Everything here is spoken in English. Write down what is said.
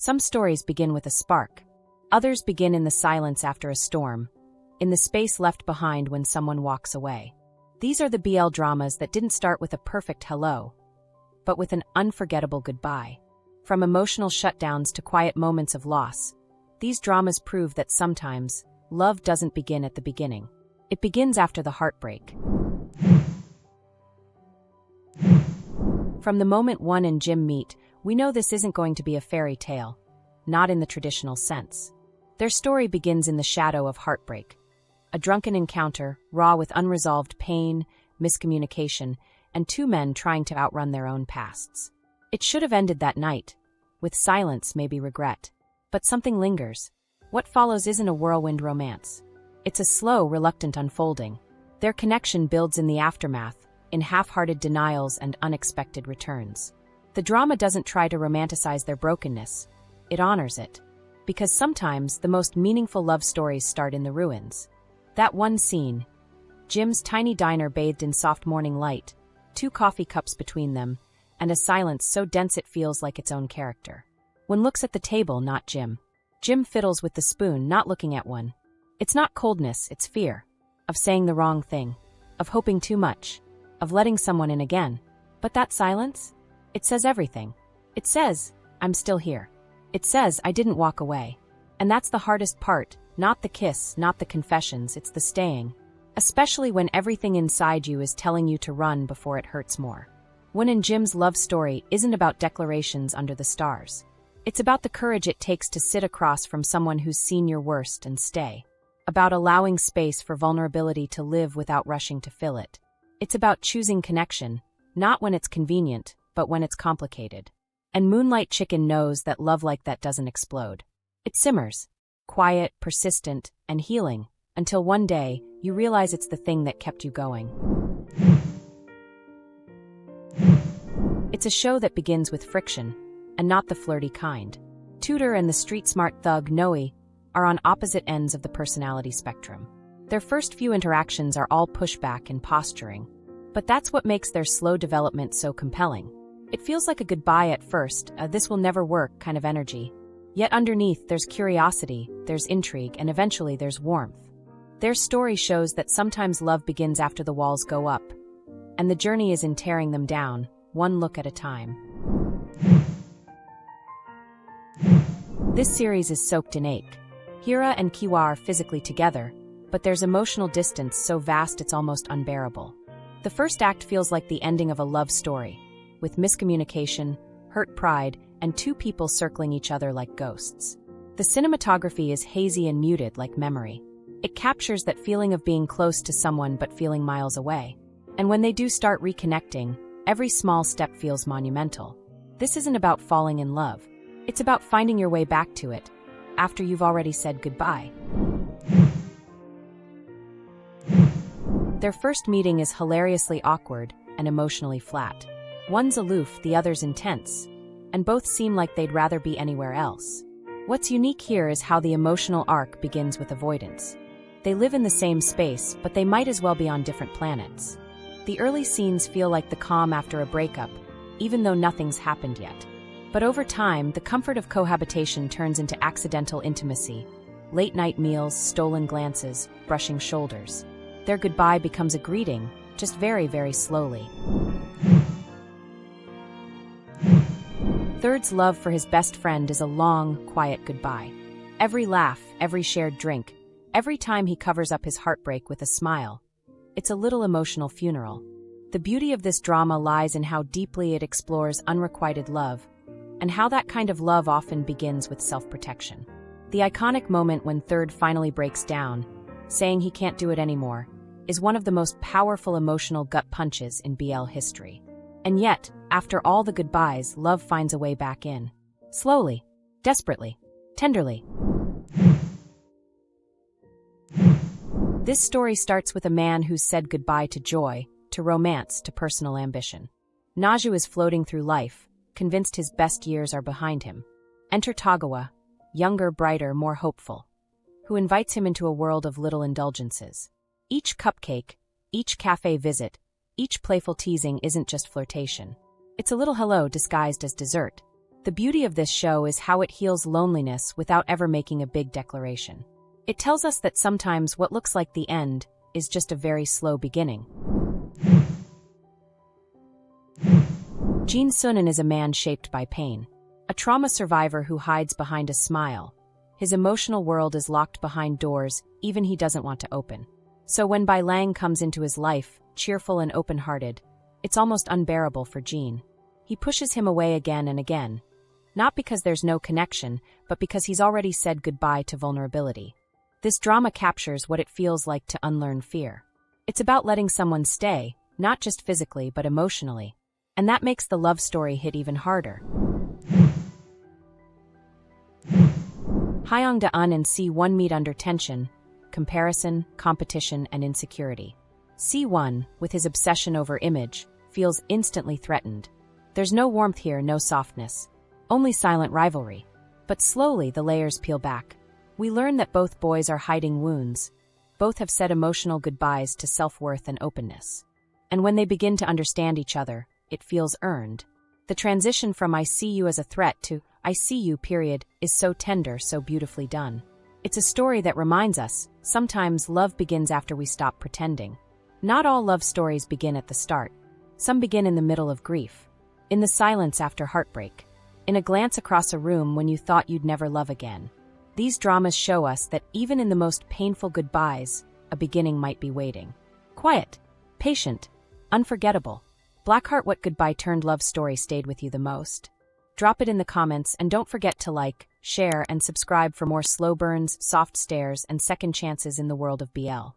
Some stories begin with a spark. Others begin in the silence after a storm, in the space left behind when someone walks away. These are the BL dramas that didn't start with a perfect hello, but with an unforgettable goodbye. From emotional shutdowns to quiet moments of loss, these dramas prove that sometimes love doesn't begin at the beginning. It begins after the heartbreak. From the moment Won and Jim meet, we know this isn't going to be a fairy tale, not in the traditional sense. Their story begins in the shadow of heartbreak. A drunken encounter, raw with unresolved pain, miscommunication, and two men trying to outrun their own pasts. It should have ended that night, with silence, maybe regret. But something lingers. What follows isn't a whirlwind romance. It's a slow, reluctant unfolding. Their connection builds in the aftermath, in half-hearted denials and unexpected returns. The drama doesn't try to romanticize their brokenness. It honors it. Because sometimes the most meaningful love stories start in the ruins. That one scene, Jim's tiny diner bathed in soft morning light, 2 coffee cups between them, and a silence so dense it feels like its own character. One looks at the table, not Jim. Jim fiddles with the spoon, not looking at one. It's not coldness, it's fear. Of saying the wrong thing. Of hoping too much. Of letting someone in again. But that silence? It says everything. It says, I'm still here. It says I didn't walk away. And that's the hardest part, not the kiss, not the confessions, it's the staying. Especially when everything inside you is telling you to run before it hurts more. Won and Jim's love story isn't about declarations under the stars. It's about the courage it takes to sit across from someone who's seen your worst and stay. About allowing space for vulnerability to live without rushing to fill it. It's about choosing connection, not when it's convenient, but when it's complicated. And Moonlight Chicken knows that love like that doesn't explode. It simmers, quiet, persistent, and healing, until one day, you realize it's the thing that kept you going. It's a show that begins with friction, and not the flirty kind. Tudor and the street-smart thug Noe are on opposite ends of the personality spectrum. Their first few interactions are all pushback and posturing. But that's what makes their slow development so compelling. It feels like a goodbye at first, this will never work kind of energy. Yet underneath, there's curiosity, there's intrigue, and eventually there's warmth. Their story shows that sometimes love begins after the walls go up, and the journey is in tearing them down, one look at a time. This series is soaked in ache. Hira and Kiwa are physically together, but there's emotional distance so vast it's almost unbearable. The first act feels like the ending of a love story, with miscommunication, hurt pride, and 2 people circling each other like ghosts. The cinematography is hazy and muted like memory. It captures that feeling of being close to someone but feeling miles away. And when they do start reconnecting, every small step feels monumental. This isn't about falling in love. It's about finding your way back to it, after you've already said goodbye. Their first meeting is hilariously awkward and emotionally flat. One's aloof, the other's intense, and both seem like they'd rather be anywhere else. What's unique here is how the emotional arc begins with avoidance. They live in the same space, but they might as well be on different planets. The early scenes feel like the calm after a breakup, even though nothing's happened yet. But over time, the comfort of cohabitation turns into accidental intimacy. Late-night meals, stolen glances, brushing shoulders. Their goodbye becomes a greeting, just very, very slowly. Third's love for his best friend is a long, quiet goodbye. Every laugh, every shared drink, every time he covers up his heartbreak with a smile. It's a little emotional funeral. The beauty of this drama lies in how deeply it explores unrequited love, and how that kind of love often begins with self-protection. The iconic moment when Third finally breaks down, saying he can't do it anymore, is one of the most powerful emotional gut punches in BL history. And yet, after all the goodbyes, love finds a way back in. Slowly, desperately, tenderly. This story starts with a man who's said goodbye to joy, to romance, to personal ambition. Naju is floating through life, convinced his best years are behind him. Enter Tagawa, younger, brighter, more hopeful, who invites him into a world of little indulgences. Each cupcake, each cafe visit, each playful teasing isn't just flirtation. It's a little hello disguised as dessert. The beauty of this show is how it heals loneliness without ever making a big declaration. It tells us that sometimes what looks like the end is just a very slow beginning. Jin Sunan is a man shaped by pain. A trauma survivor who hides behind a smile. His emotional world is locked behind doors even he doesn't want to open. So when Bai Lang comes into his life, cheerful and open-hearted, it's almost unbearable for Jin. He pushes him away again and again. Not because there's no connection, but because he's already said goodbye to vulnerability. This drama captures what it feels like to unlearn fear. It's about letting someone stay, not just physically but emotionally. And that makes the love story hit even harder. Hyung Da-eun and C1 meet under tension, comparison, competition, and insecurity. C1, with his obsession over image, feels instantly threatened. There's no warmth here, no softness. Only silent rivalry. But slowly the layers peel back. We learn that both boys are hiding wounds. Both have said emotional goodbyes to self-worth and openness. And when they begin to understand each other, it feels earned. The transition from I see you as a threat to I see you, period, is so tender, so beautifully done. It's a story that reminds us, sometimes love begins after we stop pretending. Not all love stories begin at the start. Some begin in the middle of grief. In the silence after heartbreak. In a glance across a room when you thought you'd never love again. These dramas show us that even in the most painful goodbyes, a beginning might be waiting. Quiet, patient, unforgettable. Blackheart, what goodbye turned love story stayed with you the most? Drop it in the comments and don't forget to like, share, and subscribe for more slow burns, soft stares, and second chances in the world of BL.